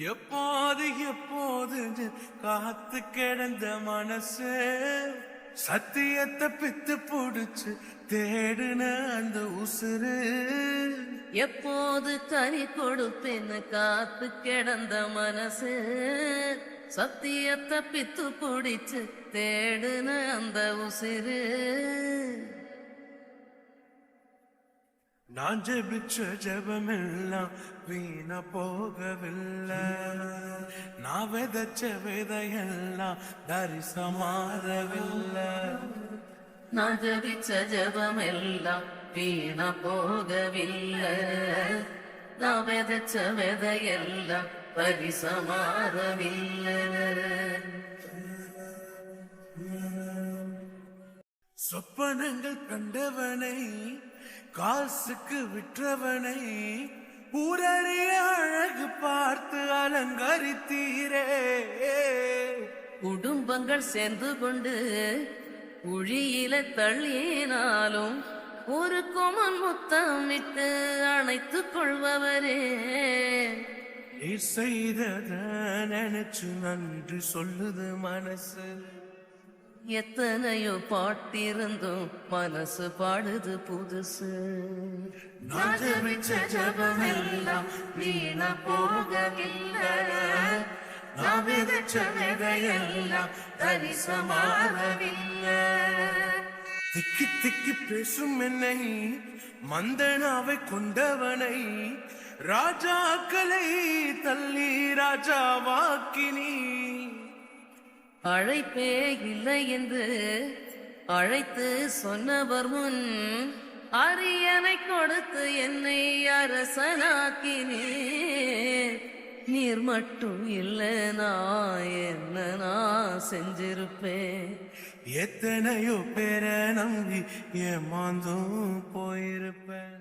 எப்போது எப்போது காத்து கிடந்த மனசு சத்தியத்தை பித்து புடிச்சு தேடுன அந்த உசுறு எப்போது கனி கொடுப்பேன்னு காத்து கிடந்த மனசு சத்தியத்தை பித்து புடிச்சு தேடுன அந்த உசுறு நான் ஜெபிச்ச ஜெபமெல்லாம் வீண போகவில்லை நான் விதைச்ச விதையெல்லாம் தரிசமாறவில்லை நான் ஜெபிச்ச ஜெபமெல்லாம் வீண போகவில்லை நான் விதைச்ச விதையெல்லாம் பரிசமாறவில்லை சொப்பனங்கள் கண்டவனை காசுக்கு விற்றவனை ஊரறிய அழகு பார்த்து அலங்கரித்தீரே குடும்பங்கள் சேர்ந்து கொண்டு உழியில தள்ளினாலும் ஒரு கொமன் முத்தமிட்டு அணைத்துக் கொள்பவரே நீ செய்தத நினைச்சு நன்றி சொல்லுது மனசு எத்தனையோ பாட்டிருந்தும் மனசு பாடுது புதுசு நான் ஜெபிச்ச ஜெபமெல்லாம் வீண போகவில்லை நான் விதைச்ச விதையெல்லாம் தரிசமாறவில்லை திக்கி திக்கி பேசும் என்னை மந்தனாவை கொண்டவனை ராஜாக்களை தள்ளி ராஜாவாக்கினி அழைப்பே இல்லை என்று அழைத்து சொன்னவர் முன் அரியணை கொடுத்து என்னை அரசனாக்கினீர் நீர் மட்டும் இல்லைனா என்ன நான் செஞ்சிருப்பேன் எத்தனையோ பேரை நம்பி ஏமாந்தும் போயிருப்பேன்